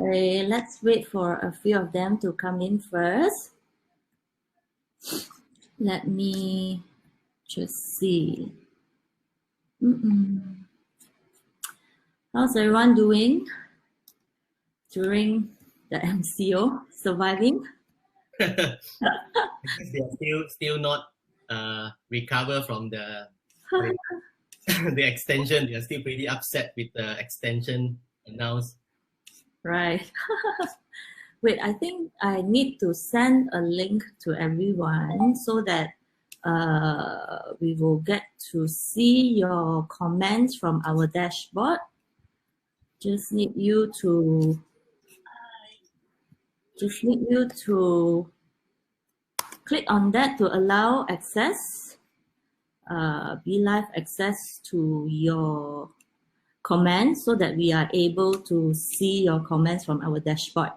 Okay, let's wait for a few of them to come in first. Let me just see. How's everyone doing during the MCO? Surviving? Because they are still not recover from the the extension. They are still pretty upset with the extension announced. Right. Wait, I think I need to send a link to everyone so that we will get to see your comments from our dashboard. Just need you to click on that to allow access, be live access to your comments so that we are able to see your comments from our dashboard.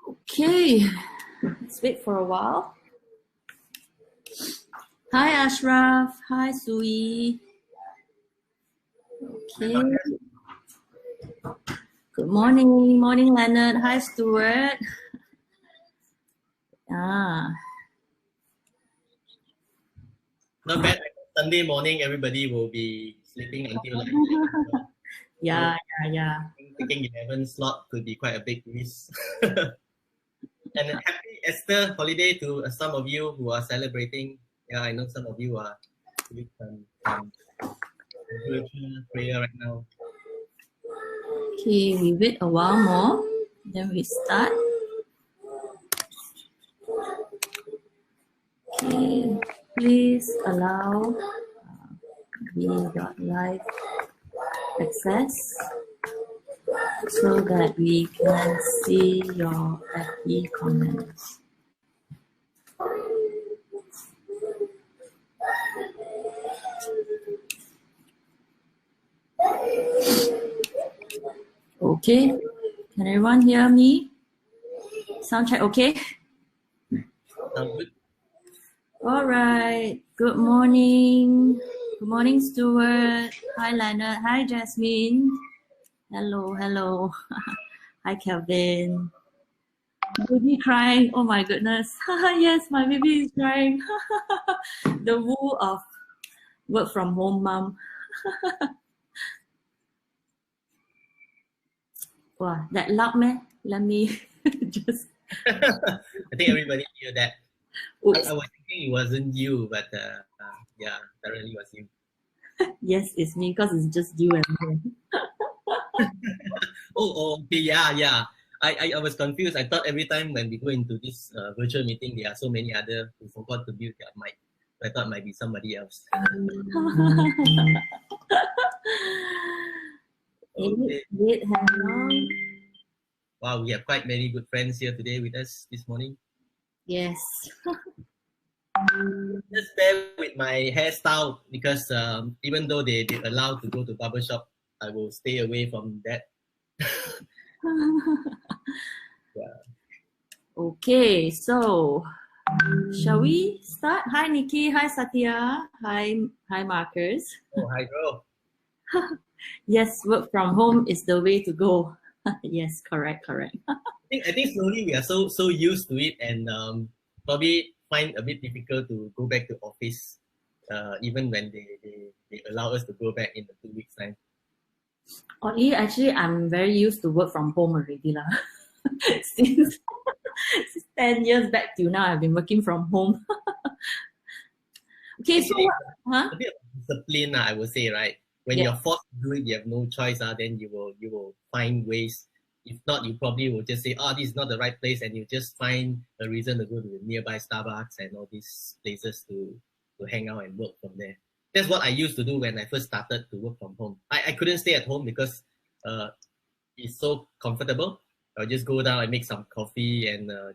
Okay, let's wait for a while. Hi Ashraf, hi Sui. Okay. Good morning, Leonard. Hi Stuart. Not bad. Sunday morning, everybody will be sleeping until like yeah. Taking 11 slot could be quite a big risk. And happy Easter holiday to some of you who are celebrating. Yeah, I know some of you are doing some virtual prayer right now. Okay, we wait a while more, then we start. Okay, please allow live access so that we can see your happy comments. Okay, can everyone hear me? Sound check okay? Sound good? All right, good morning. Good morning, Stuart. Hi, Leonard. Hi, Jasmine. Hello. Hi, Kelvin. Baby crying. Oh my goodness. Yes, my baby is crying. The woo of work from home mom. Wow, that loud man. Let me just. I think everybody knew that. I was thinking it wasn't you, but yeah, apparently it was you. Yes, it's me because it's just you and me. Oh, okay, yeah. I was confused. I thought every time when we go into this virtual meeting, there are so many other who forgot to mute their mic. I thought it might be somebody else. Okay. Wow, we have quite many good friends here today with us this morning. Yes. Just bear with my hairstyle because even though they're allowed to go to barbershop, I will stay away from that. Yeah. Okay, so shall we start? Hi, Nikki. Hi, Satya. Hi, Marcus. Oh, hi, bro. Yes, work from home is the way to go. Yes, correct. I think slowly we are so used to it, and probably find a bit difficult to go back to office, even when they allow us to go back in the 2 weeks time. Oddly, actually, I'm very used to work from home already lah. Since 10 years back till now, I've been working from home. Okay, so a bit of discipline, I would say, right? When you're forced to do it, you have no choice. Then you will find ways. If not, you probably will just say, "Oh, this is not the right place," and you just find a reason to go to the nearby Starbucks and all these places to hang out and work from there. That's what I used to do when I first started to work from home. I couldn't stay at home because it's so comfortable. I'll just go down and make some coffee and I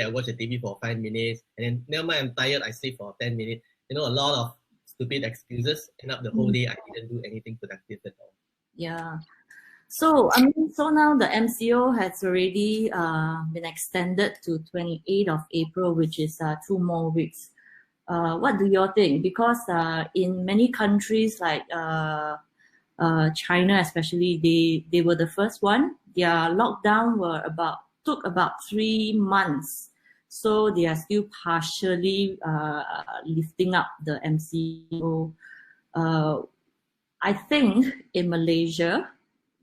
watch the TV for 5 minutes, and then never mind, I'm tired, I sleep for 10 minutes. A lot of stupid excuses. End up the whole day, I didn't do anything productive at all. Yeah. So now the MCO has already been extended to 28th of April, which is 2 more weeks. What do you all think? Because in many countries like China especially, they were the first one. Their lockdown took about 3 months. So they are still partially lifting up the MCO. I think in Malaysia,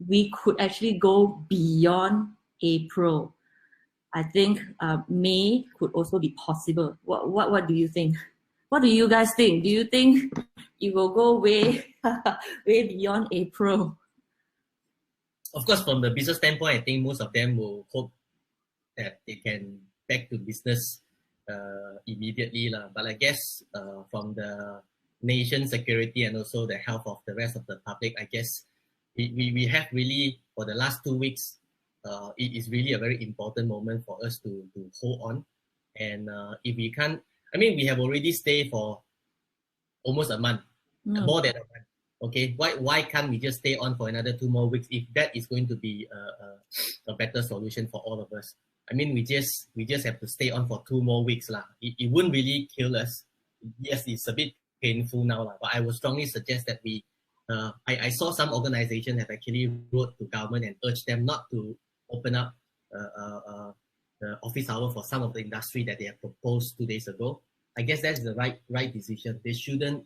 we could actually go beyond April. I think May could also be possible. What do you think? What do you guys think? Do you think it will go way way beyond April? Of course, from the business standpoint, I think most of them will hope that they can back to business immediately. But I guess from the nation security and also the health of the rest of the public, I guess we have really, for the last 2 weeks, it is really a very important moment for us to hold on. And if we can't, I mean, we have already stayed for almost a month, more than a month. Okay, why can't we just stay on for another 2 more weeks if that is going to be a better solution for all of us? I mean, we just have to stay on for 2 more weeks lah. It wouldn't really kill us. Yes, it's a bit painful now lah, but I would strongly suggest that we. I saw some organizations have actually wrote to government and urged them not to open up the office hour for some of the industry that they have proposed 2 days ago. I guess that's the right decision. They shouldn't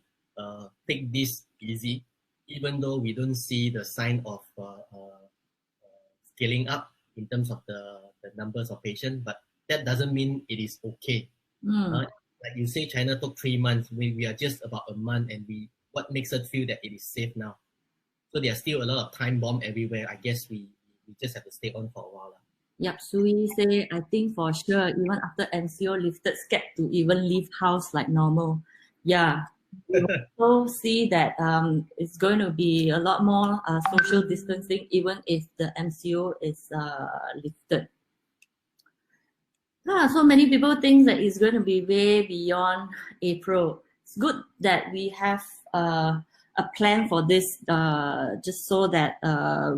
take this easy, even though we don't see the sign of scaling up in terms of the numbers of patients, but that doesn't mean it is okay. Like you say, China took 3 months. We are just about a month, and what makes us feel that it is safe now? So there's still a lot of time bomb everywhere. I guess we just have to stay on for a while. Yep, Sui say, I think for sure, even after MCO lifted, scared to even leave house like normal. Yeah, we also see that it's going to be a lot more social distancing, even if the MCO is lifted. So many people think that it's going to be way beyond April. It's good that we have a plan for this, just so that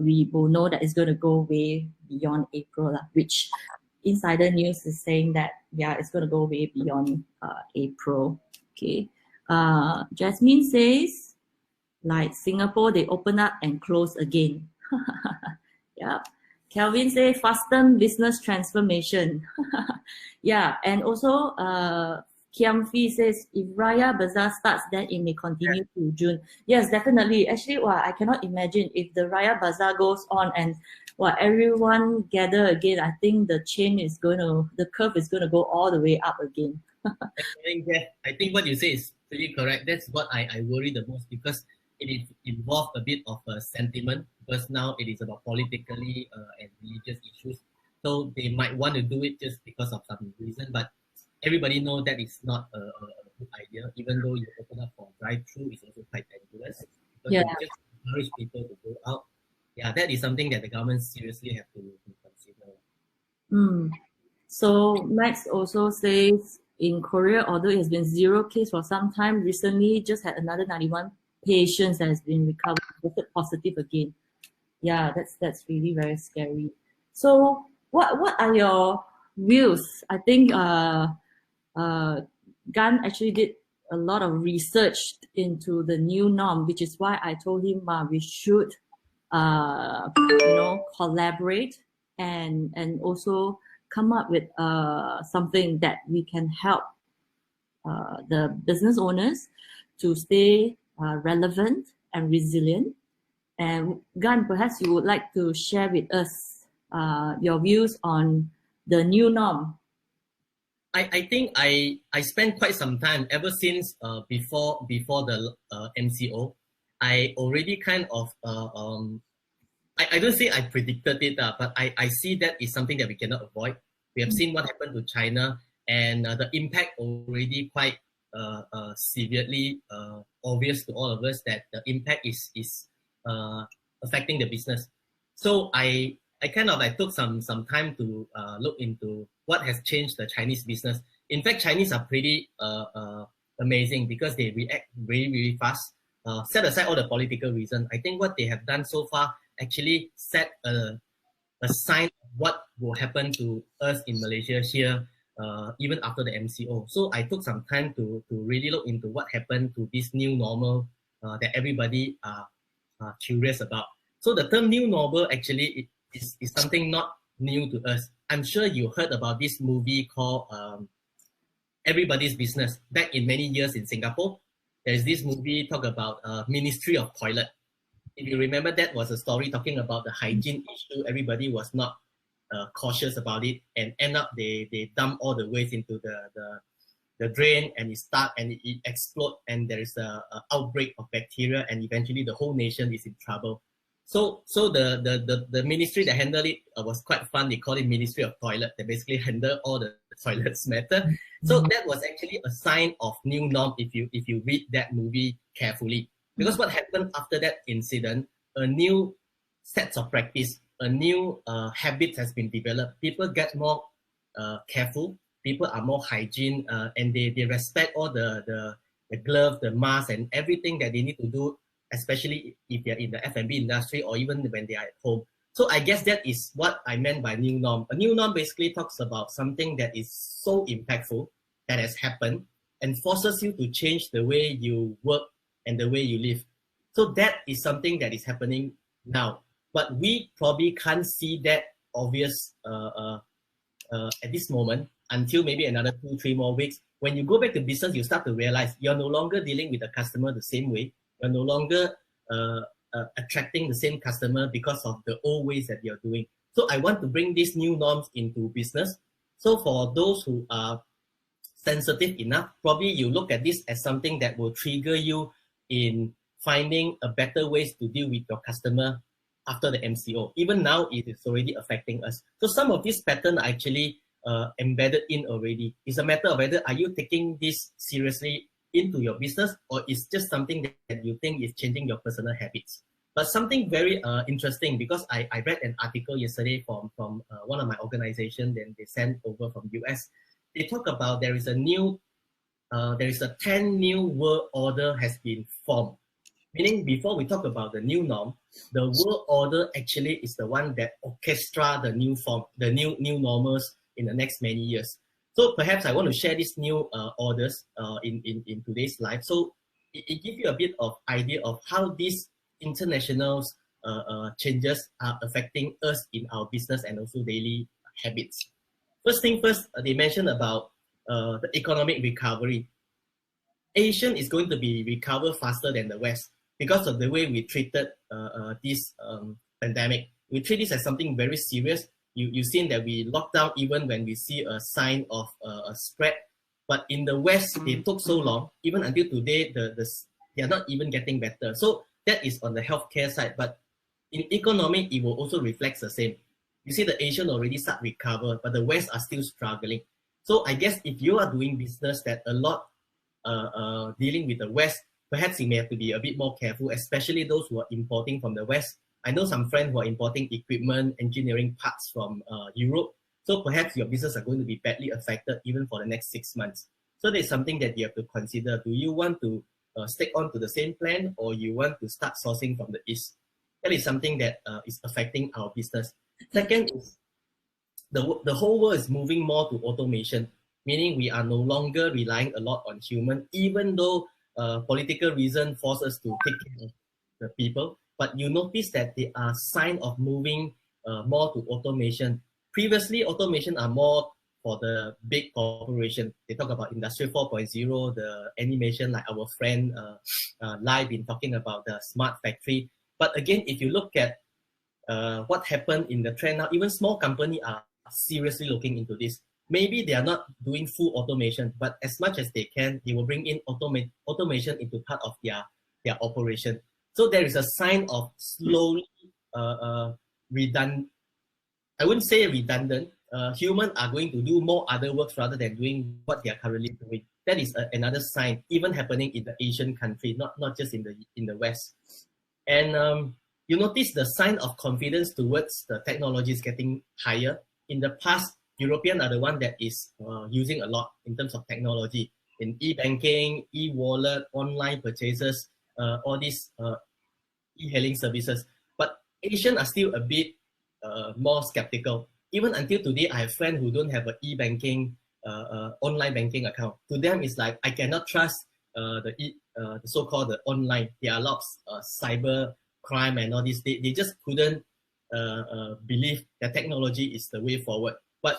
we will know that it's going to go way beyond April, which Insider News is saying that, yeah, it's going to go way beyond April. Okay. Jasmine says, like Singapore, they open up and close again. Yeah. Kelvin says, fasten business transformation. Yeah. And also, Kiam Fee says, if Raya Bazaar starts, then it may continue to June. Yes, definitely. Actually, I cannot imagine if the Raya Bazaar goes on and everyone gather again. I think the curve is going to go all the way up again. I think what you say is pretty correct. That's what I worry the most, because it involves a bit of a sentiment, because now it is about politically and religious issues. So they might want to do it just because of some reason, but everybody knows that it's not a good idea. Even though you open up for drive-through, it's also quite dangerous, because you just encourage people to go out. Yeah, that is something that the government seriously have to consider. So Max also says, in Korea, although it has been 0 case for some time, recently just had another 91 patients that has been recovered, positive again. Yeah, that's really very scary. So what are your views? I think Gan actually did a lot of research into the new norm, which is why I told him we should collaborate and also come up with something that we can help the business owners to stay relevant and resilient. And Gan, perhaps you would like to share with us your views on the new norm. I think I spent quite some time ever since before the MCO. I already kind of I don't say I predicted it, but I see that is something that we cannot avoid. We have seen what happened to China, and the impact already quite severely obvious to all of us, that the impact is affecting the business. So I took some time to look into what has changed the Chinese business. In fact, Chinese are pretty amazing, because they react really, really fast. Set aside all the political reasons, I think what they have done so far actually set a sign of what will happen to us in Malaysia here, even after the MCO. So I took some time to really look into what happened to this new normal that everybody are curious about. So the term new normal actually is something not new to us. I'm sure you heard about this movie called Everybody's Business. Back in many years in Singapore, there's this movie talk about Ministry of Toilet. If you remember, that was a story talking about the hygiene issue. Everybody was not cautious about it, and end up they dump all the waste into the drain, and it explode, and there is a outbreak of bacteria, and eventually the whole nation is in trouble. So the ministry that handled it was quite fun. They called it Ministry of Toilet. They basically handle all the toilets matter. So that was actually a sign of new norm if you read that movie carefully. Because what happened after that incident, a new sets of practice, a new habit has been developed. People get more careful. People are more hygiene, and they respect all the gloves, the mask, and everything that they need to do, especially if they're in the F&B industry or even when they are at home. So I guess that is what I meant by new norm. A new norm basically talks about something that is so impactful that has happened and forces you to change the way you work and the way you live. So that is something that is happening now. But we probably can't see that obvious at this moment until maybe another 2-3 more weeks. When you go back to business, you start to realize you're no longer dealing with the customer the same way. You're no longer attracting the same customer because of the old ways that you're doing. So I want to bring these new norms into business. So for those who are sensitive enough, probably you look at this as something that will trigger you in finding a better ways to deal with your customer after the MCO. Even now, it is already affecting us. So some of these patterns are actually embedded in already. It's a matter of whether are you taking this seriously into your business, or it's just something that you think is changing your personal habits. But something very interesting, because I read an article yesterday from one of my organizations, then they sent over from US. They talk about there is a 10 new world order has been formed. Meaning before we talk about the new norm, the world order actually is the one that orchestra the new form, the new normals in the next many years. So perhaps I want to share these new orders in today's live. So it gives you a bit of idea of how these international changes are affecting us in our business and also daily habits. First thing first, they mentioned about the economic recovery. Asian is going to be recover faster than the West because of the way we treated this pandemic. We treat this as something very serious. You've seen that we lock down even when we see a sign of a spread. But in the West, it took so long, even until today, they are not even getting better. So that is on the healthcare side. But in economic, it will also reflect the same. You see the Asian already start recover, but the West are still struggling. So I guess if you are doing business that a lot dealing with the West, perhaps you may have to be a bit more careful, especially those who are importing from the West. I know some friends who are importing equipment, engineering parts from Europe. So perhaps your business are going to be badly affected even for the next 6 months. So there's something that you have to consider. Do you want to stick on to the same plan, or you want to start sourcing from the East? That is something that is affecting our business. Second is the whole world is moving more to automation, meaning we are no longer relying a lot on human, even though political reason force us to take care of the people. But you notice that there are signs of moving more to automation. Previously, automation are more for the big corporation. They talk about Industry 4.0, the animation, like our friend Lai been talking about the smart factory. But again, if you look at what happened in the trend now, even small companies are seriously looking into this. Maybe they are not doing full automation, but as much as they can, they will bring in automation into part of their operation. So there is a sign of slowly redundant. I wouldn't say redundant. Humans are going to do more other works rather than doing what they are currently doing. That is another sign, even happening in the Asian country, not just in the West. And you notice the sign of confidence towards the technology is getting higher. In the past, Europeans are the one that is using a lot in terms of technology in e-banking, e-wallet, online purchases, all these e-hailing services. But Asians are still a bit more skeptical. Even until today, I have friends who don't have an e-banking, online banking account. To them, it's like, I cannot trust the so-called the online. There are a lot of cyber crime and all this. They just couldn't believe that technology is the way forward. But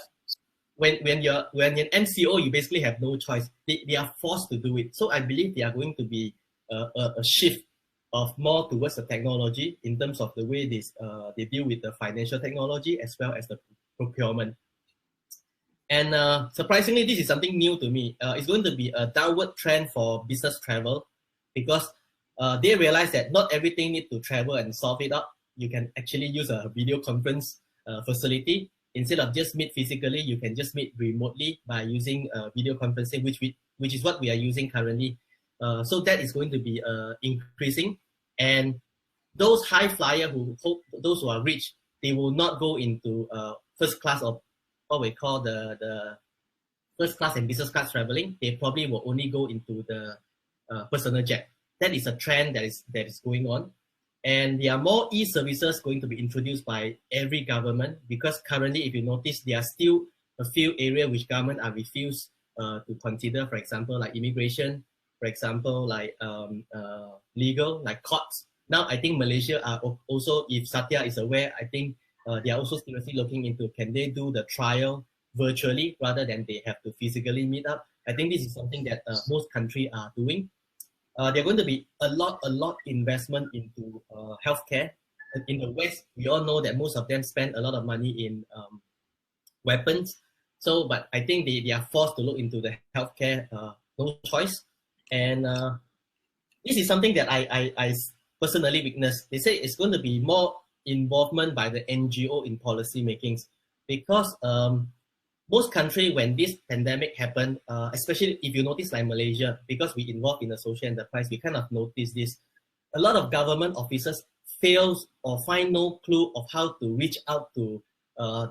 when you're an NCO, you basically have no choice. They are forced to do it. So I believe they are going to be a shift of more towards the technology in terms of the way they deal with the financial technology as well as the procurement. And surprisingly, this is something new to me. It's going to be a downward trend for business travel because they realize that not everything needs to travel and solve it up. You can actually use a video conference facility. Instead of just meet physically, you can just meet remotely by using video conferencing, which is what we are using currently. So that is going to be increasing. And those high flyer those who are rich, they will not go into first class or what we call the first class and business class traveling. They probably will only go into the personal jet. That is a trend that is going on. And there are more e-services going to be introduced by every government because currently, if you notice, there are still a few areas which government are refused to consider. For example, like immigration. For example, like legal, like courts. Now, I think Malaysia are also, if Satya is aware, I think they are also seriously looking into can they do the trial virtually rather than they have to physically meet up. I think this is something that most countries are doing. There are going to be a lot investment into healthcare. In the West, we all know that most of them spend a lot of money in weapons. So, but I think they are forced to look into the healthcare, no choice. And this is something that I personally witnessed. They say it's going to be more involvement by the NGO in policy makings because most countries, when this pandemic happened, especially if you notice like Malaysia, because we involved in the social enterprise, we kind of notice this. A lot of government officers fails or find no clue of how to reach out to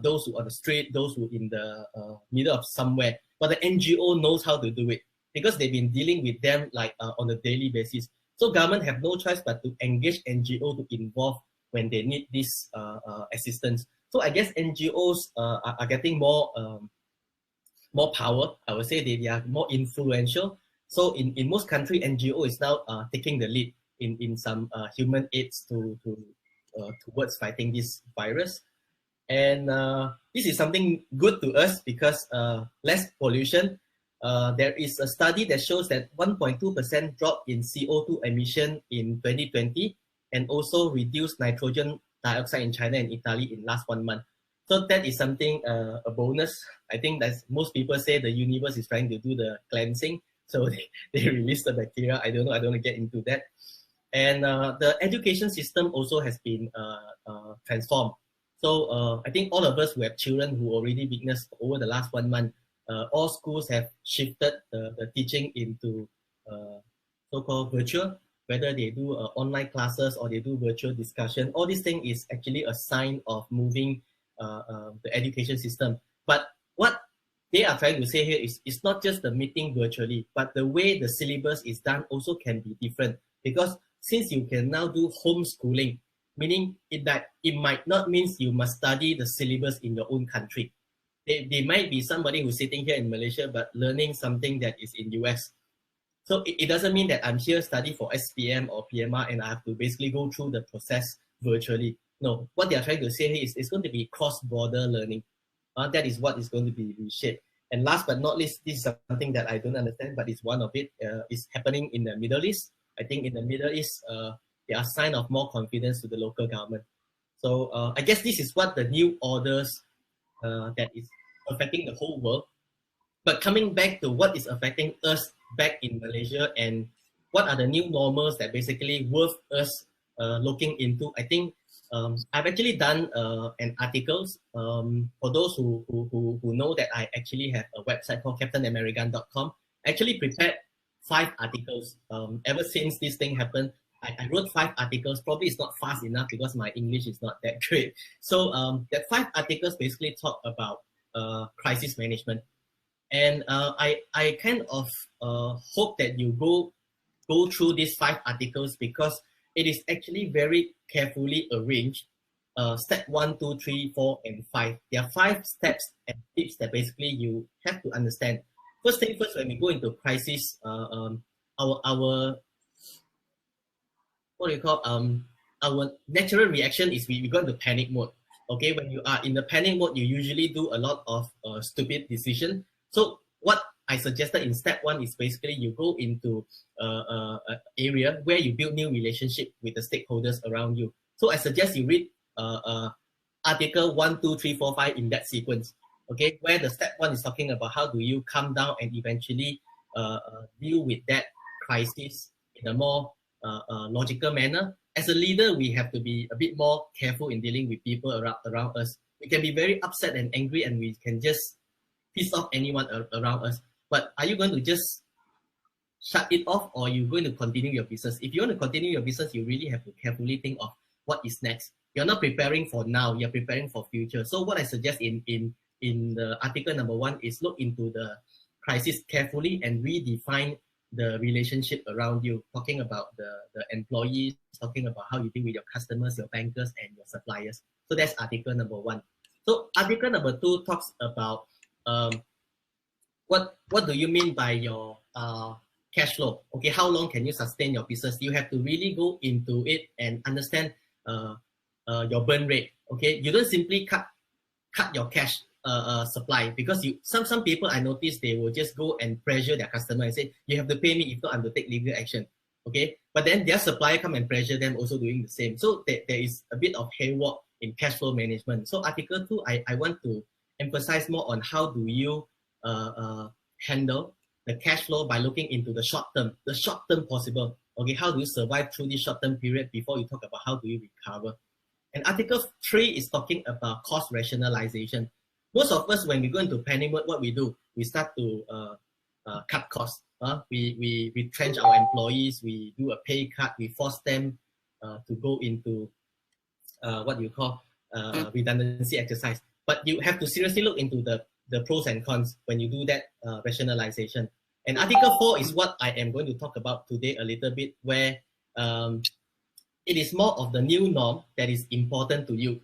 those who are on the street, those who in the middle of somewhere. But the NGO knows how to do it because they've been dealing with them like on a daily basis. So government have no choice but to engage NGO to involve when they need this assistance. So I guess NGOs are getting more power. I would say they are more influential. So in most countries, NGO is now taking the lead in some human aids towards fighting this virus. And this is something good to us because less pollution. There is a study that shows that 1.2% drop in CO2 emission in 2020 and also reduced nitrogen dioxide in China and Italy in last 1 month. So that is something, a bonus. I think that most people say the universe is trying to do the cleansing. So they release the bacteria. I don't know. I don't want to get into that. And the education system also has been transformed. So I think all of us who have children who already witnessed over the last 1 month, all schools have shifted the teaching into so-called virtual, whether they do online classes or they do virtual discussion. All these things is actually a sign of moving the education system. But what they are trying to say here is it's not just the meeting virtually, but the way the syllabus is done also can be different. Because since you can now do homeschooling, meaning that it might not mean you must study the syllabus in your own country. They might be somebody who's sitting here in Malaysia but learning something that is in US. So it doesn't mean that I'm here study for SPM or PMR and I have to basically go through the process virtually. No, what they are trying to say here is it's going to be cross-border learning. That is what is going to be reshaped. And last but not least, this is something that I don't understand, but it's one of it. It's happening in the Middle East. I think in the Middle East, there are signs of more confidence to the local government. So I guess this is what the new orders that is affecting the whole world. But coming back to what is affecting us back in Malaysia and what are the new normals that basically worth us looking into, I think I've actually done an articles. For those who know that I actually have a website called captainamerican.com. I actually prepared 5 articles. Ever since this thing happened, I wrote 5 articles. Probably it's not fast enough because my English is not that great. So that 5 articles basically talk about crisis management. And I kind of hope that you go through these 5 articles because it is actually very carefully arranged. Step 1, 2, 3, 4, and 5. There are 5 steps and tips that basically you have to understand. First thing first, when we go into crisis, our what do you call our natural reaction is we go into panic mode. Okay, when you are in the panic mode, you usually do a lot of stupid decision. So what I suggested in step 1 is basically you go into an area where you build new relationship with the stakeholders around you. So I suggest you read article 1, 2, 3, 4, 5 in that sequence. Okay, where the step 1 is talking about how do you calm down and eventually deal with that crisis in a more logical manner. As a leader, we have to be a bit more careful in dealing with people around us. We can be very upset and angry, and we can just piss off anyone around us. But are you going to just shut it off, or are you going to continue your business? If you want to continue your business, you really have to carefully think of what is next. You're not preparing for now, you're preparing for future. So what I suggest in the article number 1 is look into the crisis carefully and redefine the relationship around you, talking about the employees, talking about how you deal with your customers, your bankers, and your suppliers. So that's article number 1. So article number 2 talks about what do you mean by your cash flow? Okay, how long can you sustain your business? You have to really go into it and understand your burn rate. Okay, you don't simply cut your cash supply, because some people I notice they will just go and pressure their customer and say, you have to pay me, if not I'm to take legal action. Okay, but then their supplier come and pressure them also doing the same. So there is a bit of haywire in cash flow management. So article 2, I want to emphasize more on how do you handle the cash flow by looking into the short term possible. Okay, how do you survive through this short term period before you talk about how do you recover. And article 3 is talking about cost rationalization. Most of us, when we go into panic mode, what we do, we start to cut costs. We retrench our employees, we do a pay cut, we force them to go into what you call redundancy exercise. But you have to seriously look into the pros and cons when you do that rationalization. And article 4 is what I am going to talk about today a little bit, where it is more of the new norm that is important to you.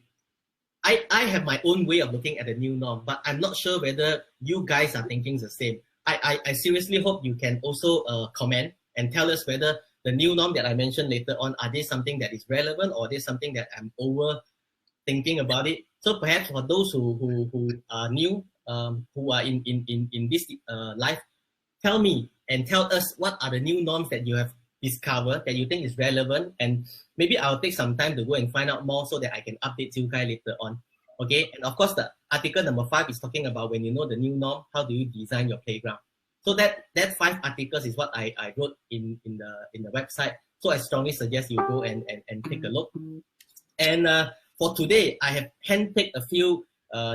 I have my own way of looking at the new norm, but I'm not sure whether you guys are thinking the same. I seriously hope you can also comment and tell us whether the new norm that I mentioned later on, are they something that is relevant, or are they something that I'm over thinking about it? So perhaps for those who are new, who are in this life, tell me and tell us what are the new norms that you have discovered that you think is relevant, and maybe I'll take some time to go and find out more so that I can update you guys later on. Okay, and of course the article number 5 is talking about when you know the new norm, how do you design your playground. So that 5 articles is what I wrote in the website. So I strongly suggest you go and take a look. And for today, I have handpicked a few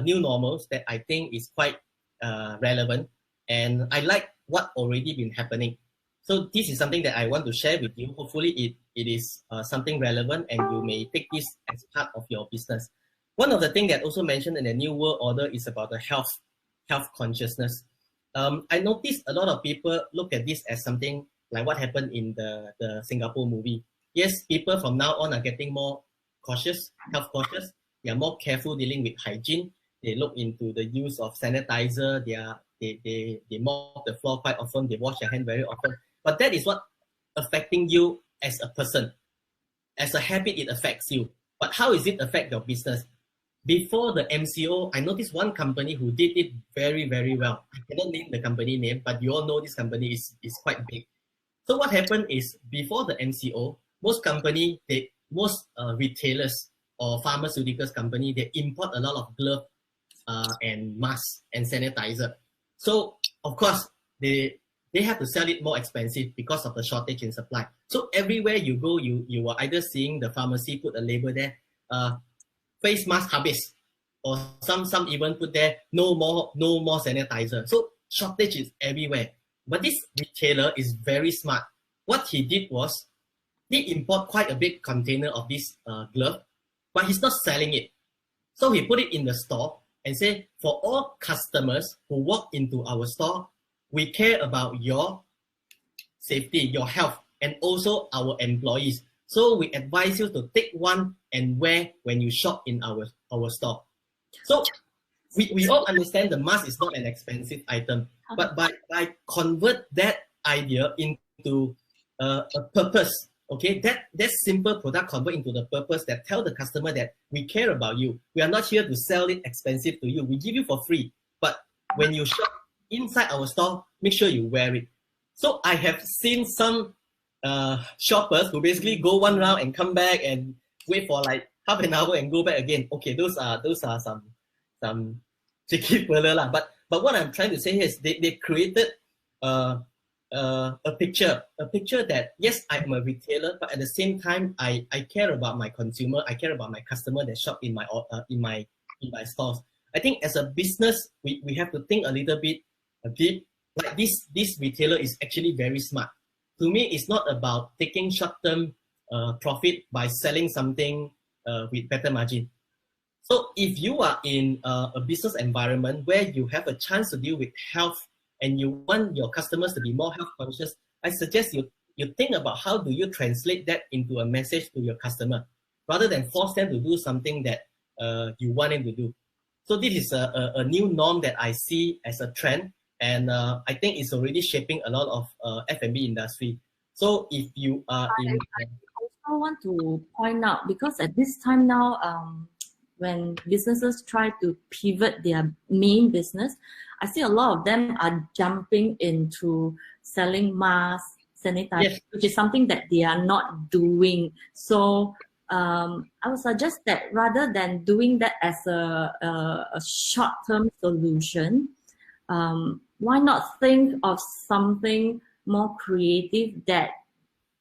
new normals that I think is quite relevant, and I like what already been happening. So this is something that I want to share with you. Hopefully it is something relevant, and you may take this as part of your business. One of the things that also mentioned in the New World Order is about the health consciousness. I noticed a lot of people look at this as something like what happened in the Singapore movie. Yes, people from now on are getting more cautious, health cautious. They are more careful dealing with hygiene. They look into the use of sanitizer. They mop the floor quite often. They wash their hands very often. But that is what affecting you as a person. As a habit, it affects you. But how is it affect your business? Before the MCO, I noticed one company who did it very, very well. I cannot name the company name, but you all know this company is quite big. So what happened is, before the MCO, most retailers or pharmaceuticals company, they import a lot of gloves and masks and sanitizer. So of course, they have to sell it more expensive because of the shortage in supply. So everywhere you go, you are either seeing the pharmacy put a label there, face mask habis, or some even put there, no more sanitizer. So shortage is everywhere. But this retailer is very smart. What he did was, he import quite a big container of this glove, but he's not selling it. So he put it in the store and said, for all customers who walk into our store, we care about your safety, your health, and also our employees. So we advise you to take one and wear when you shop in our store. So we all understand the mask is not an expensive item, but by convert that idea into a purpose, Okay, that simple product convert into the purpose that tell the customer that we care about you. We are not here to sell it expensive to you. We give you for free. But when you shop inside our store, make sure you wear it. So I have seen some shoppers who basically go one round and come back and wait for like half an hour and go back again. Okay, those are some tricky fella lah. But what I'm trying to say here is they created a picture that yes, I'm a retailer, but at the same time I care about my consumer, I care about my customer that shop in my stores. I think as a business we have to think a little bit deep. Like this retailer is actually very smart. To me, it's not about taking short-term profit by selling something with better margin. So if you are in a business environment where you have a chance to deal with health and you want your customers to be more health conscious, I suggest you think about how do you translate that into a message to your customer rather than force them to do something that you want them to do. So this is a new norm that I see as a trend, and I think it's already shaping a lot of F&B industry. So if you are in... I also want to point out, because at this time now, when businesses try to pivot their main business, I see a lot of them are jumping into selling masks, sanitizer, yes, which is something that they are not doing. So I would suggest that rather than doing that as a short-term solution, why not think of something more creative that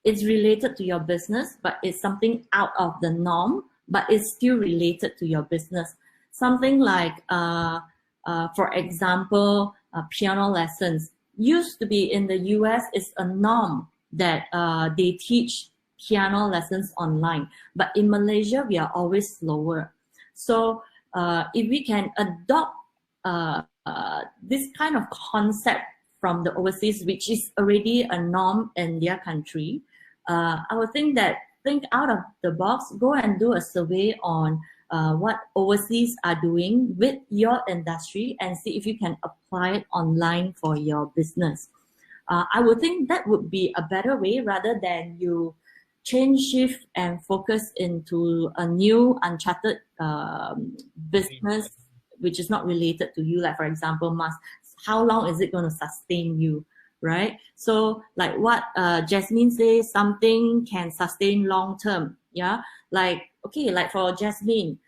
is related to your business, but it's something out of the norm, but it's still related to your business. Something like, for example, piano lessons. Used to be in the US, it's a norm that they teach piano lessons online. But in Malaysia, we are always slower. So if we can adopt this kind of concept from the overseas, which is already a norm in their country, I would think out of the box, go and do a survey on what overseas are doing with your industry and see if you can apply it online for your business. I would think that would be a better way rather than you change shift and focus into a new uncharted business which is not related to you. Like for example, mask. How long is it going to sustain you? Right? So like what Jasmine says, something can sustain long term. Yeah, like okay, like for Jasmine,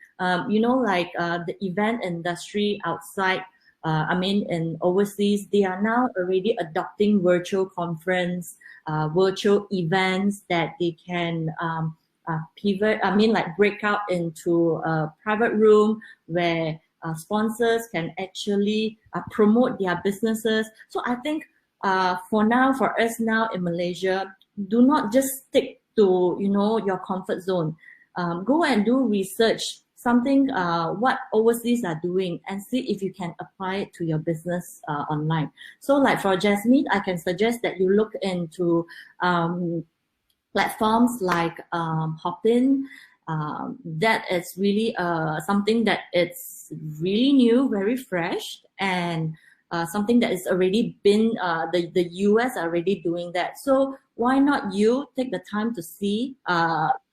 you know, like the event industry outside, I mean in overseas, they are now already adopting virtual conference, virtual events that they can pivot, I mean like break out into a private room where sponsors can actually promote their businesses. So I think for now, for us now in Malaysia, do not just stick to, you know, your comfort zone. Go and do research, something what overseas are doing, and see if you can apply it to your business online. So like for Jasmine, I can suggest that you look into platforms like Hopin. That is really something that it's really new, very fresh, and something that is already been, the US are already doing that. So why not you take the time to see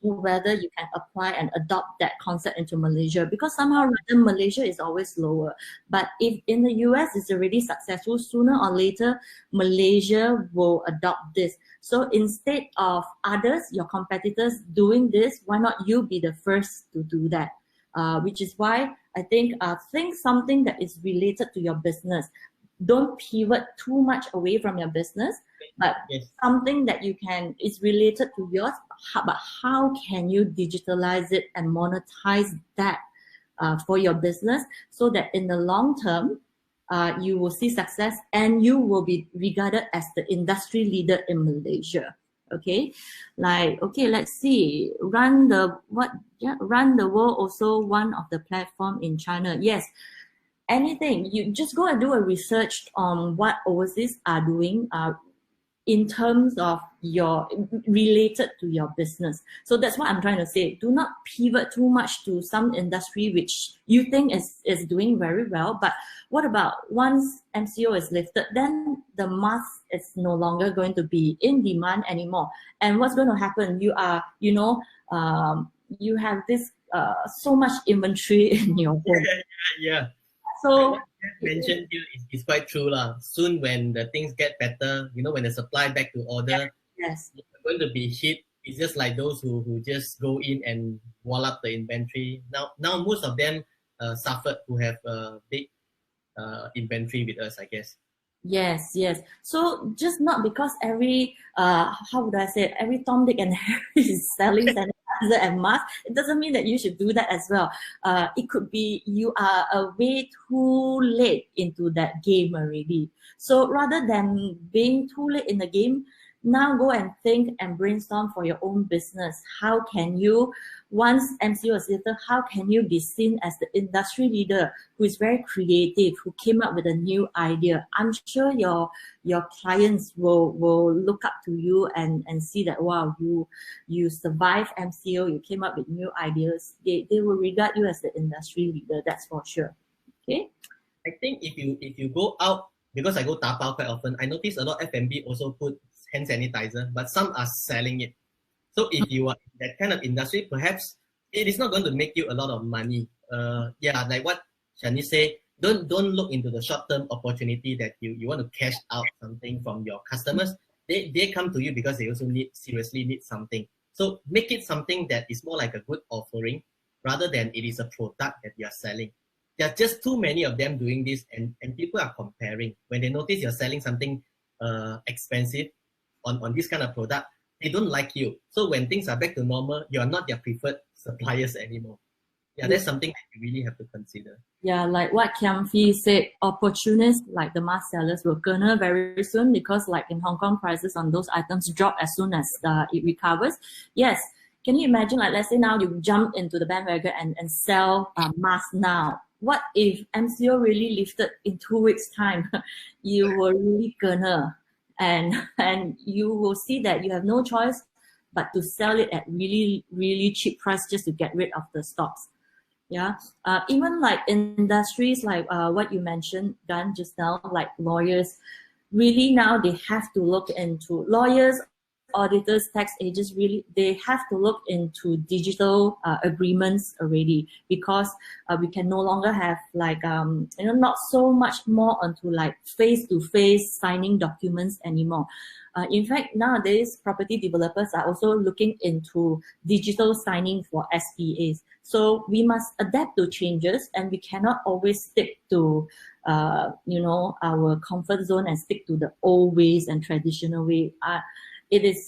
whether you can apply and adopt that concept into Malaysia, because somehow Malaysia is always slower. But if in the US it's already successful, sooner or later, Malaysia will adopt this. So instead of others, your competitors doing this, why not you be the first to do that? Which is why I think something that is related to your business. Don't pivot too much away from your business, but yes, something that you can is related to yours. But how can you digitalize it and monetize that for your business so that in the long term, you will see success and you will be regarded as the industry leader in Malaysia. Okay, like okay, let's see. Run the world also one of the platform in China. Yes, anything, you just go and do a research on what overseas are doing. in terms of your related to your business. So that's what I'm trying to say. Do not pivot too much to some industry which you think is doing very well. But what about once MCO is lifted, then the mask is no longer going to be in demand anymore. And what's going to happen? You are, you have this so much inventory in your home. Yeah. So what you mentioned here is quite true lah. Soon when the things get better, when the supply back to order, yes, it's going to be hit. It's just like those who just go in and wall up the inventory. Now most of them suffered who have big inventory with us, I guess. Yes. So just not because every how would I say it, every Tom, Dick, and Harry is selling sanitizer and mask, it doesn't mean that you should do that as well. It could be you are a way too late into that game already. So rather than being too late in the game, now go and think and brainstorm for your own business. How can you, once MCO is lifted, how can you be seen as the industry leader who is very creative, who came up with a new idea? I'm sure your clients will look up to you and see that, wow, you survived MCO, you came up with new ideas. They will regard you as the industry leader, that's for sure. Okay. I think if you go out, because I go tapao quite often, I notice a lot of F&B also put hand sanitizer, but some are selling it. So if you are in that kind of industry, perhaps it is not going to make you a lot of money. Like what Shani say, don't look into the short-term opportunity that you want to cash out something from your customers. They come to you because they also seriously need something. So make it something that is more like a good offering rather than it is a product that you are selling. There are just too many of them doing this, and people are comparing. When they notice you're selling something expensive on this kind of product, they don't like you. So when things are back to normal, you are not their preferred suppliers anymore. Yeah, that's something that you really have to consider. Yeah, like what Kiam Fee said, opportunists like the mask sellers will corner very soon because like in Hong Kong, prices on those items drop as soon as it recovers. Yes, can you imagine, like let's say now you jump into the bandwagon and sell masks now. What if MCO really lifted in 2 weeks' time? You will really corner. And you will see that you have no choice but to sell it at really, really cheap price just to get rid of the stocks. Yeah, even like industries like what you mentioned, Gan, just now, like lawyers, really now they have to look into lawyers, auditors, tax agents, really, they have to look into digital agreements already because we can no longer have like, not so much more onto like face-to-face signing documents anymore. In fact, nowadays, property developers are also looking into digital signing for SPAs. So we must adapt to changes and we cannot always stick to, our comfort zone and stick to the old ways and traditional way. It is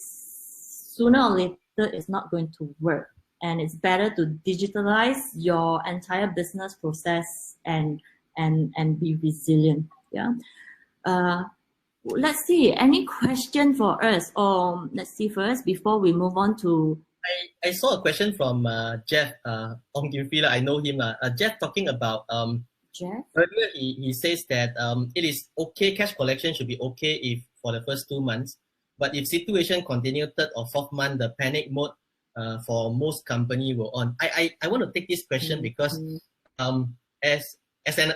sooner or later it's not going to work, and it's better to digitalize your entire business process and be resilient. Yeah. Let's see, any question for us? Or let's see first before we move on to. I saw a question from Jeff Ong Gilfila. I know him. Jeff talking about Jeff? Earlier he says that it is okay, cash collection should be okay if for the first 2 months. But if situation continued third or fourth month, the panic mode for most company will on. I want to take this question because as an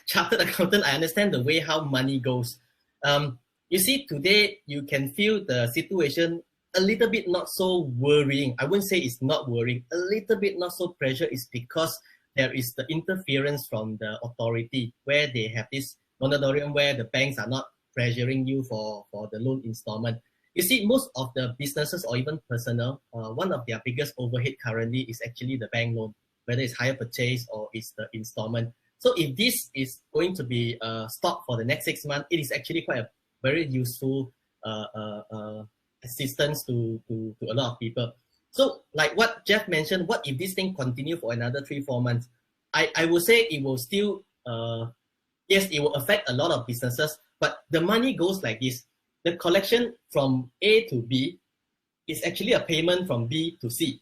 chartered accountant, I understand the way how money goes. You see, today you can feel the situation a little bit not so worrying. I wouldn't say it's not worrying. A little bit not so pressure is because there is the interference from the authority where they have this moratorium where the banks are not pressuring you for the loan installment. You see, most of the businesses or even personal, one of their biggest overhead currently is actually the bank loan, whether it's hire purchase or it's the installment. So if this is going to be stopped for the next 6 months, it is actually quite a very useful assistance to a lot of people. So like what Jeff mentioned, what if this thing continue for another 3-4 months? I would say it will still, yes, it will affect a lot of businesses, but the money goes like this. The collection from A to B is actually a payment from B to C.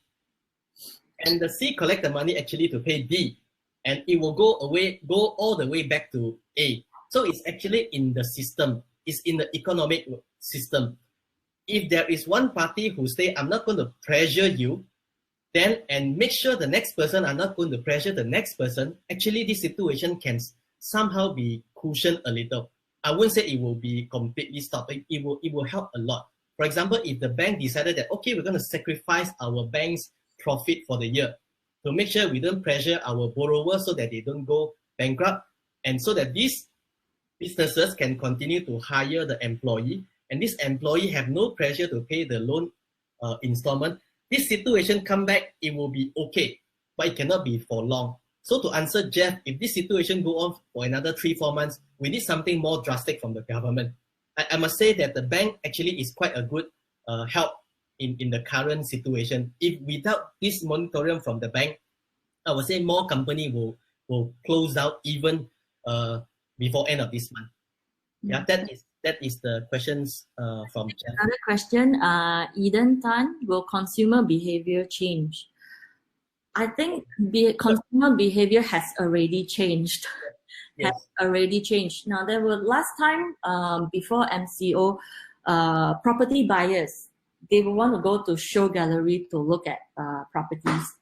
And the C collect the money actually to pay D. And it will go all the way back to A. So it's actually in the system. It's in the economic system. If there is one party who say, I'm not going to pressure you, then and make sure the next person are not going to pressure the next person, actually this situation can somehow be cushioned a little. I wouldn't say it will be completely stopped. It will help a lot. For example, if the bank decided that, okay, we're going to sacrifice our bank's profit for the year to make sure we don't pressure our borrowers so that they don't go bankrupt, and so that these businesses can continue to hire the employee, and this employee have no pressure to pay the loan installment, this situation come back, it will be okay, but it cannot be for long. So to answer Jeff, if this situation go on for another 3-4 months, we need something more drastic from the government. I must say that the bank actually is quite a good help in the current situation. If without this moratorium from the bank, I would say more company will close out even before end of this month. Yeah, that is the questions from Jeff. Another question, Eden Tan, will consumer behavior change? I think consumer behavior has already changed. Yes. Has already changed. Now, there were last time before MCO, property buyers, they will want to go to show gallery to look at properties.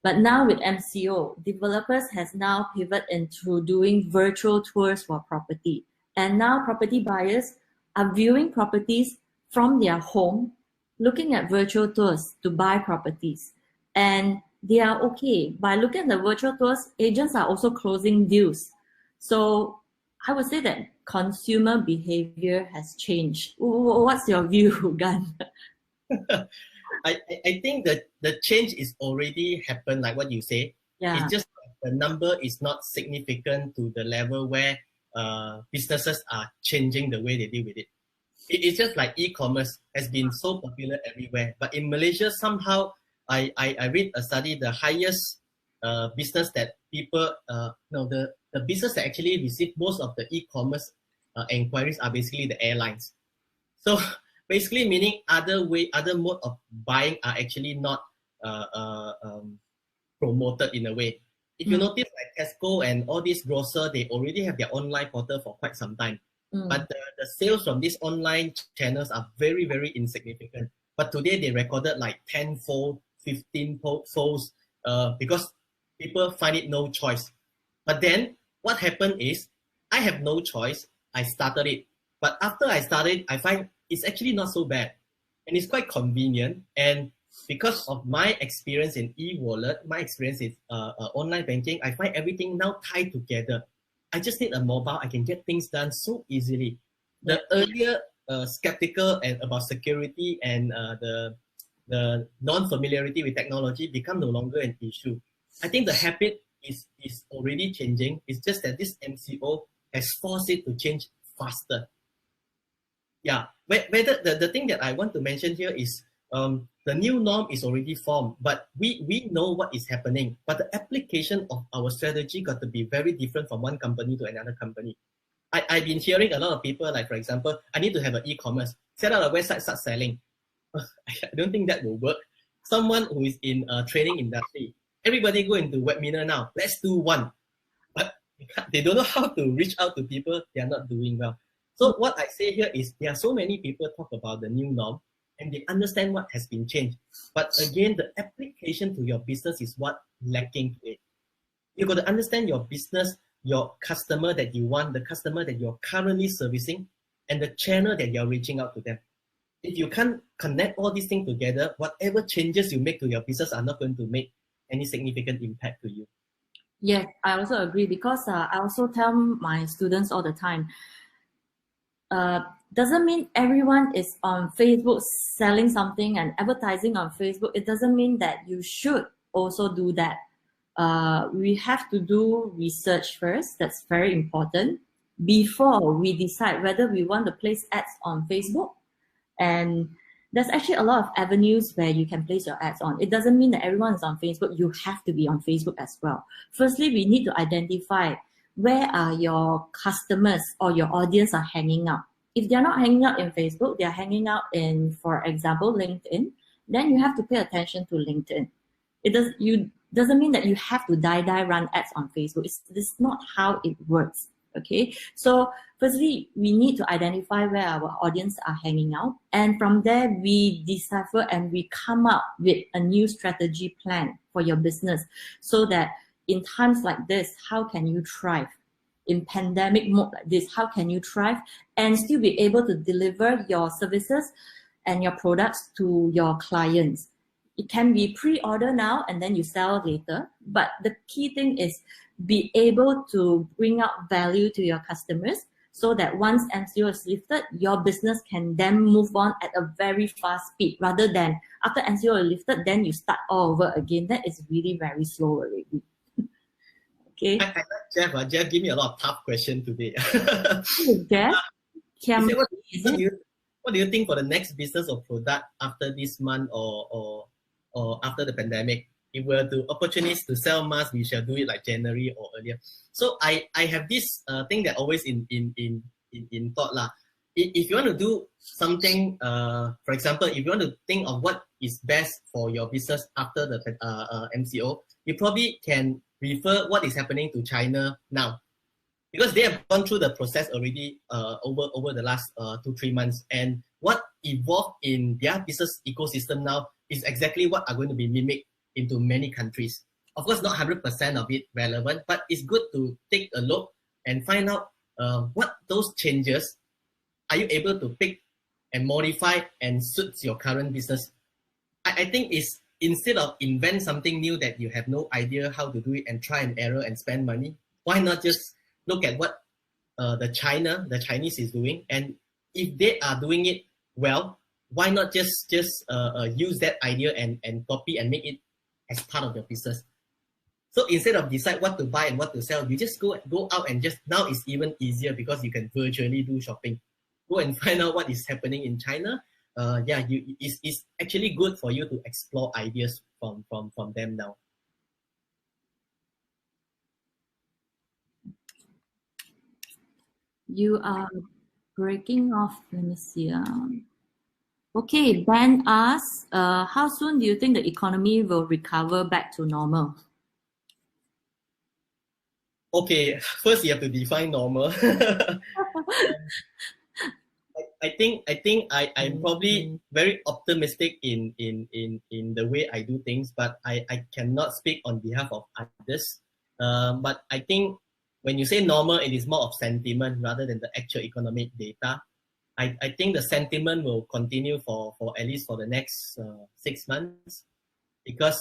But now with MCO, developers has now pivoted into doing virtual tours for property. And now property buyers are viewing properties from their home, looking at virtual tours to buy properties. And they are okay. By looking at the virtual tours, agents are also closing deals. So I would say that consumer behavior has changed. What's your view, Gan? I think that the change is already happened, like what you say. Yeah. It's just the number is not significant to the level where businesses are changing the way they deal with it. It's just like e-commerce has been so popular everywhere. But in Malaysia, somehow, I read a study, the highest business that people, the business that actually receive most of the e-commerce inquiries are basically the airlines. So basically meaning other mode of buying are actually not promoted in a way. If you notice, like Tesco and all these grocer, they already have their online portal for quite some time. But the sales from these online channels are very, very insignificant. But today they recorded like 10-fold, 15-folds because people find it no choice. But then what happened is I have no choice. I started it. But after I started, I find it's actually not so bad. And it's quite convenient. And because of my experience in e-wallet, my experience in online banking, I find everything now tied together. I just need a mobile. I can get things done so easily. The earlier skeptical and about security and the non-familiarity with technology become no longer an issue. I think the habit is already changing. It's just that this MCO has forced it to change faster. Yeah, whether the thing that I want to mention here is the new norm is already formed, but we know what is happening. But the application of our strategy got to be very different from one company to another company. I've been hearing a lot of people, like for example, I need to have an e-commerce, set out a website, start selling. I don't think that will work. Someone who is in a training industry, everybody go into webinar now. Let's do one. But they don't know how to reach out to people. They are not doing well. So what I say here is there are so many people talk about the new norm and they understand what has been changed. But again, the application to your business is what lacking to it. You've got to understand your business, your customer that you want, the customer that you're currently servicing, and the channel that you're reaching out to them. If you can't connect all these things together, whatever changes you make to your business are not going to make any significant impact to you. Yes, I also agree because I also tell my students all the time, doesn't mean everyone is on Facebook selling something and advertising on Facebook. It doesn't mean that you should also do that. We have to do research first. That's very important before we decide whether we want to place ads on Facebook. And there's actually a lot of avenues where you can place your ads on. It doesn't mean that everyone is on Facebook. You have to be on Facebook as well. Firstly, we need to identify where are your customers or your audience are hanging out. If they're not hanging out in Facebook, they're hanging out in, for example, LinkedIn, then you have to pay attention to LinkedIn. It doesn't mean that you have to run ads on Facebook. It's not how it works. Okay, so firstly, we need to identify where our audience are hanging out, and from there we decipher and we come up with a new strategy plan for your business, so that in times like this, how can you thrive? In pandemic mode like this, how can you thrive and still be able to deliver your services and your products to your clients? It can be pre-order now and then you sell later, but the key thing is be able to bring out value to your customers, so that once MCO is lifted, your business can then move on at a very fast speed, rather than after MCO is lifted, then you start all over again. That is really very slow already. Okay. I like Jeff. Jeff gave me a lot of tough questions today. Jeff, He said, what do you think for the next business or product after this month or after the pandemic? If we were to opportunities to sell masks, we shall do it like January or earlier. So I have this thing that always in thought lah. If you want to do something, for example, if you want to think of what is best for your business after the MCO, you probably can refer what is happening to China now, because they have gone through the process already over the last 2-3 months, and what evolved in their business ecosystem now is exactly what are going to be mimicked into many countries. Of course, not 100% of it relevant, but it's good to take a look and find out what those changes are you able to pick and modify and suits your current business. I think it's, instead of invent something new that you have no idea how to do it and try and error and spend money, why not just look at what the Chinese is doing, and if they are doing it well, why not just use that idea and copy and make it as part of your business. So instead of decide what to buy and what to sell, you just go out and just, now it's even easier because you can virtually do shopping. Go and find out what is happening in China. It's actually good for you to explore ideas from them now. You are breaking off. Let me see. Okay, Ben asks, how soon do you think the economy will recover back to normal? Okay, first you have to define normal. I think I'm probably very optimistic in the way I do things, but I cannot speak on behalf of others. But I think when you say normal, it is more of sentiment rather than the actual economic data. I think the sentiment will continue for at least for the next 6 months, because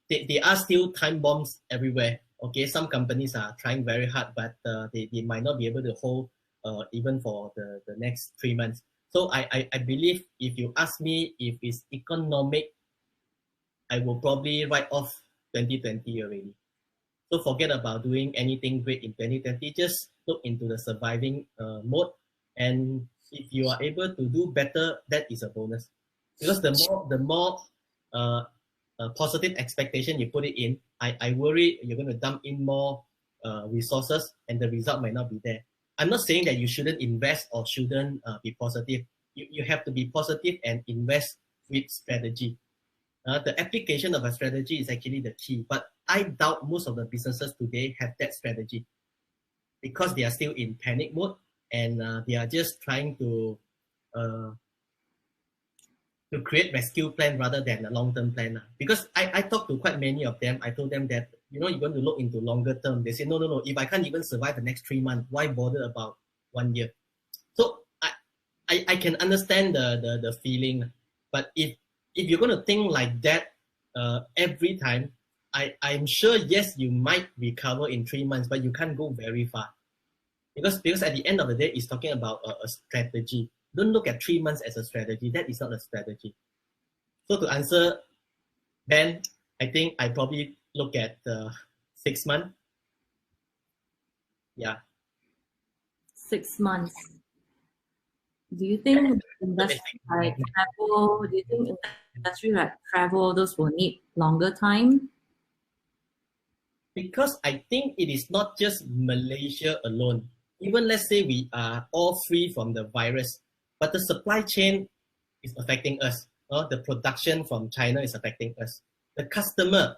there are still time bombs everywhere. Okay, some companies are trying very hard, but they might not be able to hold even for the next 3 months. So I believe, if you ask me if it's economic, I will probably write off 2020 already. So forget about doing anything great in 2020. Just look into the surviving mode, and if you are able to do better, that is a bonus. Because the more positive expectation you put it in, I worry you're going to dump in more resources and the result might not be there. I'm not saying that you shouldn't invest or shouldn't be positive. You have to be positive and invest with strategy. The application of a strategy is actually the key, but I doubt most of the businesses today have that strategy, because they are still in panic mode, and they are just trying to create rescue plan rather than a long-term plan. Because I talked to quite many of them. I told them that, you're going to look into longer term. They say, no, if I can't even survive the next 3 months, why bother about 1 year? So I can understand the feeling, but if you're going to think like that every time, I'm sure, yes, you might recover in 3 months, but you can't go very far. Because at the end of the day, it's talking about a strategy. Don't look at 3 months as a strategy. That is not a strategy. So to answer Ben, I think I probably look at 6 months. Yeah. 6 months. Do you think industry like travel, those will need longer time? Because I think it is not just Malaysia alone. Even let's say we are all free from the virus, but the supply chain is affecting us. The production from China is affecting us. The customer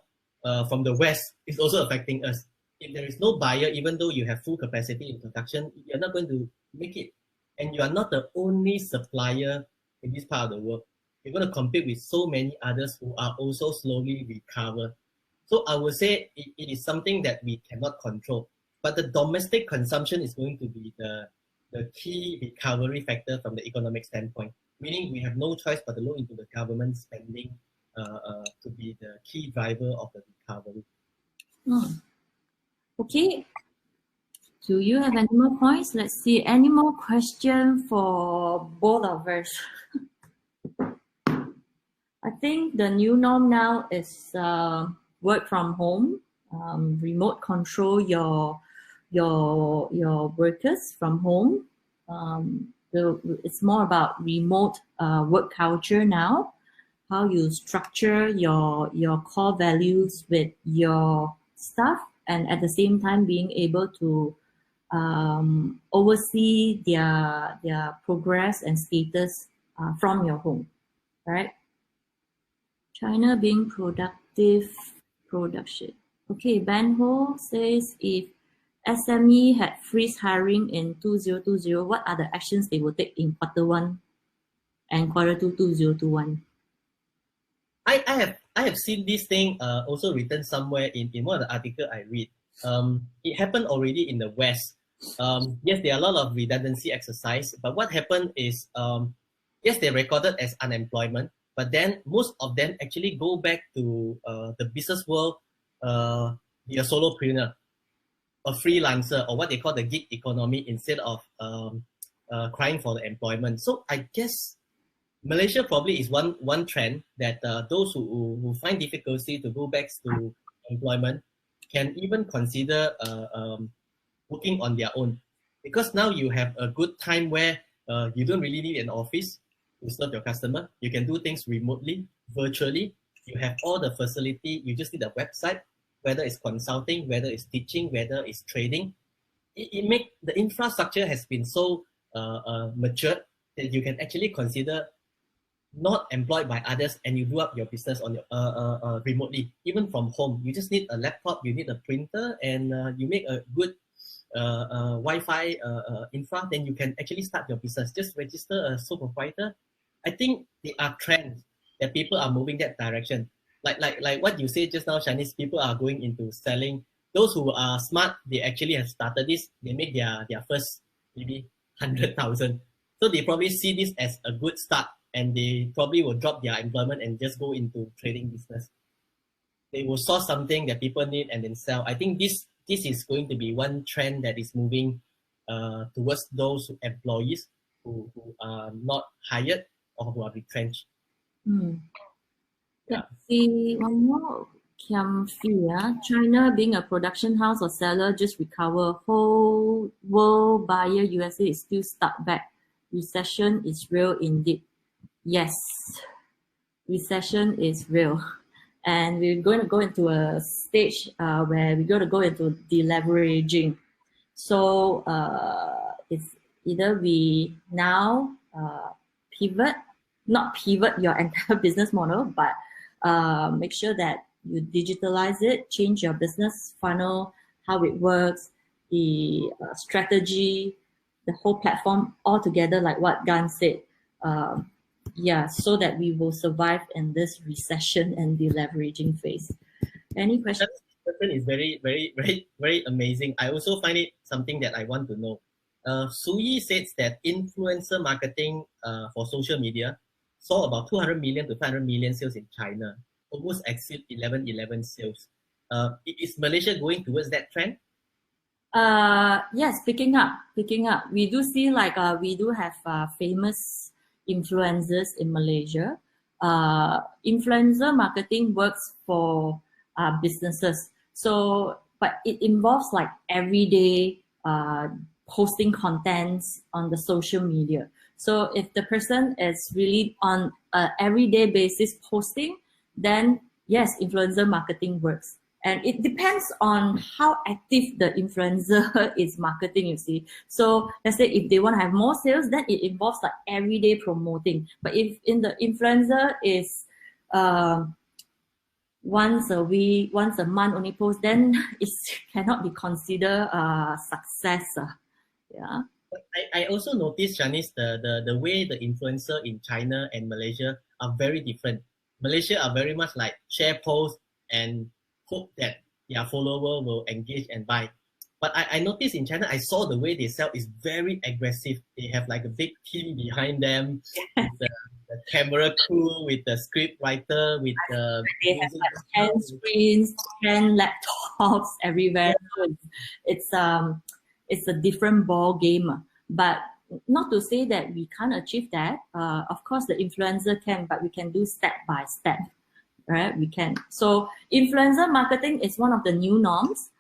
from the West is also affecting us. if there is no buyer, even though you have full capacity in production, you're not going to make it. And you are not the only supplier in this part of the world. You're going to compete with so many others who are also slowly recover. So I would say it is something that we cannot control. But the domestic consumption is going to be the key recovery factor from the economic standpoint, meaning we have no choice but to look into the government spending to be the key driver of the recovery. Okay. Do you have any more points? Let's see. Any more questions for both of us? I think the new norm now is work from home, remote control your workers from home. It's more about remote work culture now. How you structure your core values with your staff, and at the same time being able to oversee their progress and status from your home, right? China being productive production. Okay, Ben Ho says if SME had freeze hiring in 2020, what are the actions they will take in Q1 and Q2 2021? I have seen this thing also written somewhere in one of the article I read. It happened already in the West. Yes, there are a lot of redundancy exercise, but what happened is yes, they're recorded as unemployment, but then most of them actually go back to the business world, be a solopreneur, a freelancer, or what they call the gig economy instead of crying for the employment. So I guess Malaysia probably is one trend that those who find difficulty to go back to employment can even consider working on their own, because now you have a good time where you don't really need an office to serve your customer. You can do things remotely, virtually. You have all the facility. You just need a website, whether it's consulting, whether it's teaching, whether it's trading. It make the infrastructure has been so matured that you can actually consider not employed by others, and you do up your business on your remotely, even from home. You just need a laptop, you need a printer, and you make a good Wi-Fi infra, then you can actually start your business. Just register a sole proprietor. I think there are trends that people are moving that direction. Like what you said just now, Chinese people are going into selling. Those who are smart, they actually have started this. They make their first maybe 100,000. So they probably see this as a good start, and they probably will drop their employment and just go into trading business. They will source something that people need and then sell. I think this is going to be one trend that is moving towards those employees who are not hired or who are retrenched. Let's see, one more. Kiam Fia, China being a production house or seller just recover. Whole world buyer USA is still stuck back. Recession is real indeed. Yes, recession is real. And we're going to go into a stage where we're going to go into deleveraging. So it's either we now not pivot your entire business model, but make sure that you digitalize it, change your business funnel, how it works, the strategy, the whole platform all together, like what Gan said. So that we will survive in this recession and deleveraging phase. Any questions? That question is very, very, very, very amazing. I also find it something that I want to know. Suyi says that influencer marketing for social media saw about 200 million to 500 million sales in China, almost exceed 11/11 sales. Is Malaysia going towards that trend? Yes, picking up. We do see we do have famous influencers in Malaysia. Influencer marketing works for businesses. So, but it involves like everyday posting contents on the social media. So if the person is really on an everyday basis posting, then yes, influencer marketing works. And it depends on how active the influencer is marketing, you see. So let's say if they want to have more sales, then it involves like everyday promoting. But if in the influencer is once a week, once a month only post, then it cannot be considered a success. Yeah. But I also noticed, Janice, the way the influencer in China and Malaysia are very different. Malaysia are very much like share posts and hope that their follower will engage and buy. But I noticed in China, I saw the way they sell is very aggressive. They have like a big team behind them with the camera crew, with the script writer, with the They have like 10 screens, 10 laptops everywhere. So it's a different ball game. But not to say that we can't achieve that. Of course, the influencer can, but we can do step by step, right? We can. So influencer marketing is one of the new norms,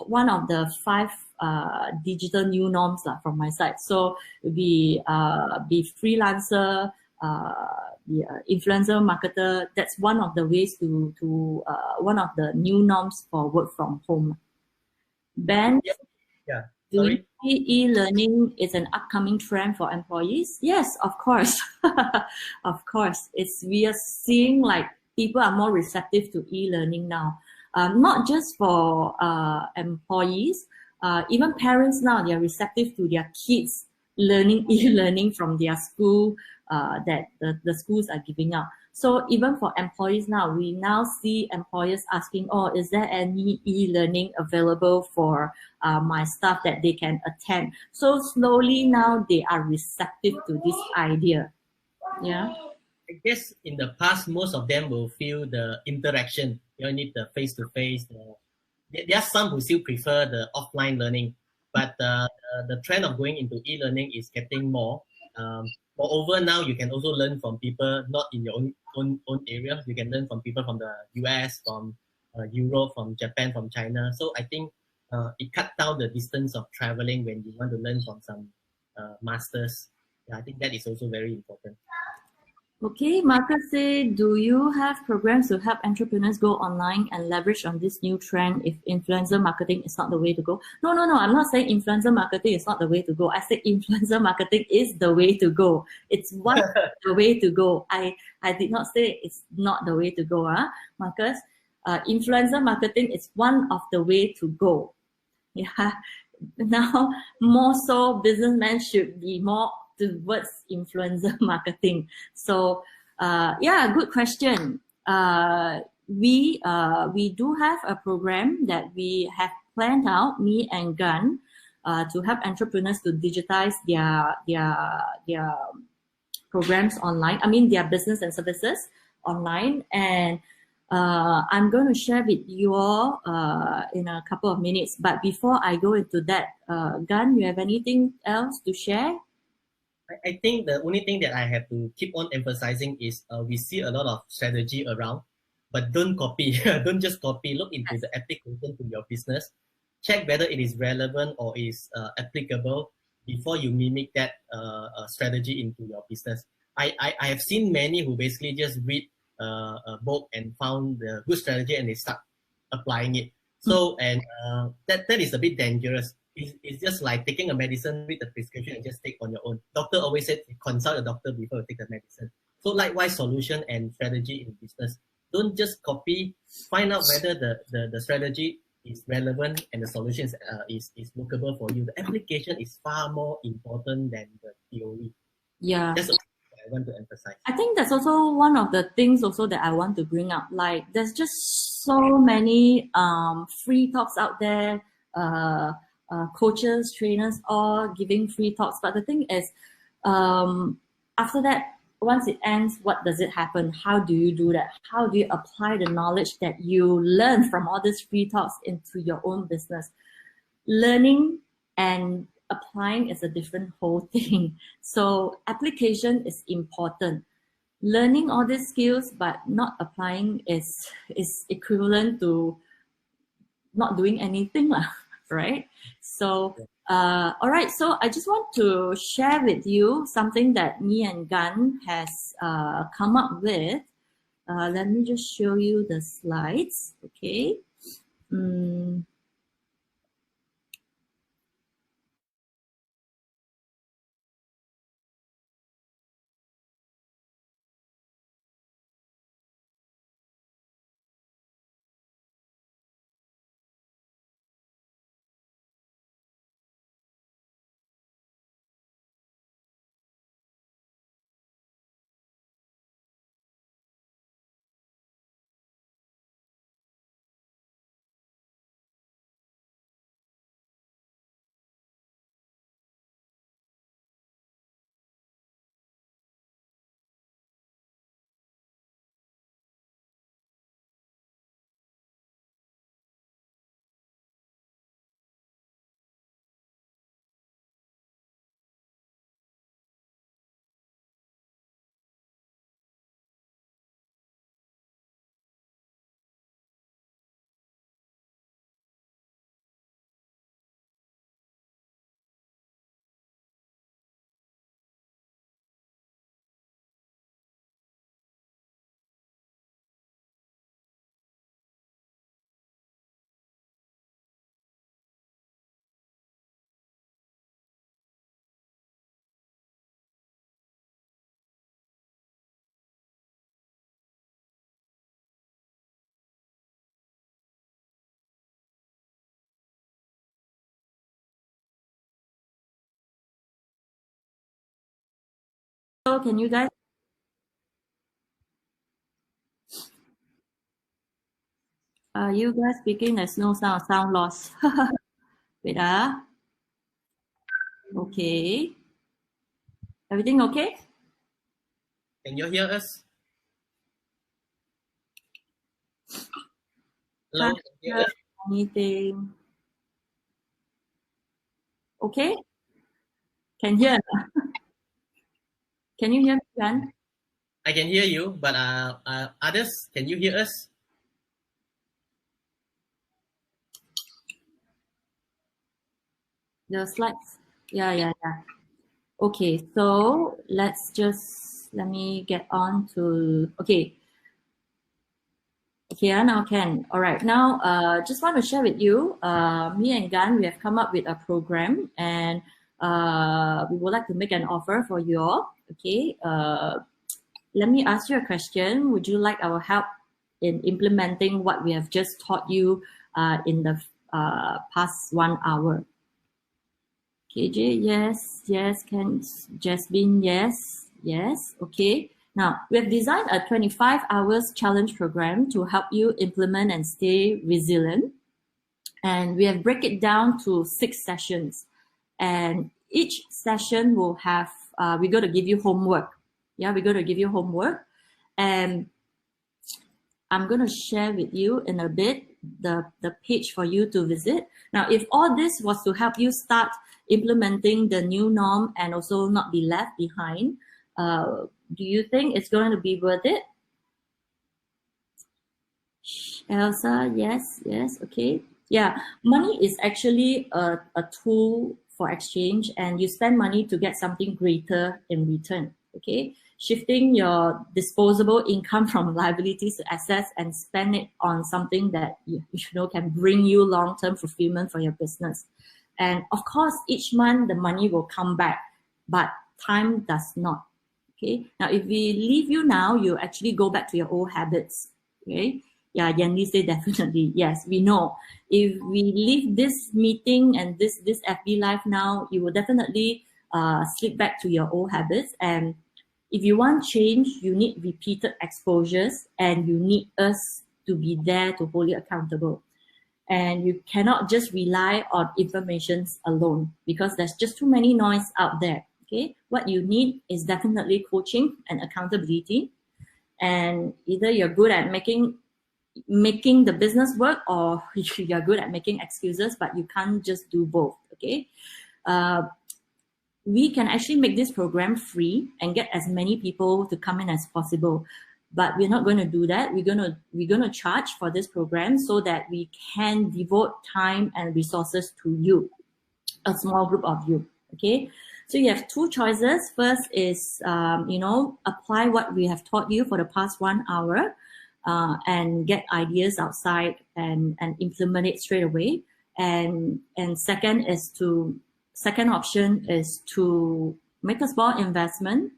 one of the 5 digital new norms from my side. So be freelancer, the influencer marketer. That's one of the ways to one of the new norms for work from home. Ben, Yeah. do you Sorry. see e-learning is an upcoming trend for employees? Yes, of course. Of course. We are seeing like people are more receptive to e-learning now. Not just for employees, even parents now, they are receptive to their kids learning e-learning from their school that the schools are giving out. So even for employees now, we now see employers asking, oh, is there any e-learning available for my staff that they can attend? So slowly now they are receptive to this idea. Yeah. I guess in the past, most of them will feel the interaction. You need the face-to-face. There are some who still prefer the offline learning, but the trend of going into e-learning is getting more. Moreover, now you can also learn from people not in your own area. You can learn from people from the US, from Europe, from Japan, from China. So I think it cut down the distance of traveling when you want to learn from some masters. Yeah, I think that is also very important. Okay, Marcus say, do you have programs to help entrepreneurs go online and leverage on this new trend if influencer marketing is not the way to go? No, I'm not saying influencer marketing is not the way to go. I say influencer marketing is the way to go. It's one the way to go. I did not say it's not the way to go, Marcus. Influencer marketing is one of the way to go. Yeah. Now, more so, businessmen should be more towards influencer marketing. So, yeah, good question. We do have a program that we have planned out, me and Gun, to help entrepreneurs to digitize their programs online. I mean, their business and services online. And I'm going to share with you all in a couple of minutes. But before I go into that, Gun, you have anything else to share? I think the only thing that I have to keep on emphasizing is we see a lot of strategy around, but don't copy. Don't just copy. Look into the application to your business. Check whether it is relevant or is applicable before you mimic that strategy into your business. I have seen many who basically just read a book and found the good strategy and they start applying it. So, and that is a bit dangerous. It's just like taking a medicine, read the prescription, and just take on your own. Doctor always said consult a doctor before you take the medicine. So likewise, solution and strategy in business. Don't just copy. Find out whether the strategy is relevant and the solution is workable for you. The application is far more important than the theory. Yeah. That's what I want to emphasize. I think that's also one of the things also that I want to bring up. Like, there's just so many free talks out there. Coaches, trainers, all giving free talks. But the thing is, after that, once it ends, what does it happen? How do you do that? How do you apply the knowledge that you learn from all these free talks into your own business? Learning and applying is a different whole thing. So application is important. Learning all these skills but not applying is equivalent to not doing anything, right? So, all right. So I just want to share with you something that me and Gun has come up with. Let me just show you the slides. Okay. Hello, can you guys? You guys speaking? There's no sound loss. Wait, okay. Everything okay? Can you hear us? Hello, Can't can you hear hear us? anything. Okay? Can hear? Can you hear me, Jan? I can hear you, but others, can you hear us? The slides? Yeah. Okay, so let me get on to, okay. Okay, now can. All right, now just want to share with you, me and Gan, we have come up with a program, and we would like to make an offer for you all. Okay, let me ask you a question. Would you like our help in implementing what we have just taught you in the past 1 hour? KJ, yes. Can Jasmine, yes. Okay. Now, we have designed a 25 hours challenge program to help you implement and stay resilient. And we have break it down to 6 sessions. And each session will have, we're going to give you homework. Yeah, we're going to give you homework. And I'm going to share with you in a bit the page for you to visit. Now, if all this was to help you start implementing the new norm and also not be left behind, do you think it's going to be worth it? Elsa, yes, okay. Yeah, money is actually a tool for exchange, and you spend money to get something greater in return, okay? Shifting your disposable income from liabilities to assets and spend it on something that you know can bring you long-term fulfillment for your business. And of course, each month the money will come back, but time does not, okay? Now, if we leave you now, you actually go back to your old habits, okay? Yeah, Yanni say definitely. Yes, we know. If we leave this meeting and this FB Live now, you will definitely slip back to your old habits. And if you want change, you need repeated exposures, and you need us to be there to hold you accountable. And you cannot just rely on information alone, because there's just too many noise out there. Okay, what you need is definitely coaching and accountability. And either you're good at making the business work, or you're good at making excuses, but you can't just do both. Okay, we can actually make this program free and get as many people to come in as possible, but we're not going to do that. We're going to charge for this program so that we can devote time and resources to you, a small group of you. Okay, so you have 2 choices. First is apply what we have taught you for the past 1 hour, and get ideas outside and implement it straight away. And second option is to make a small investment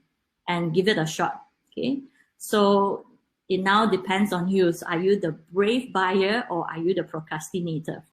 and give it a shot. Okay, so it now depends on you. So are you the brave buyer or are you the procrastinator?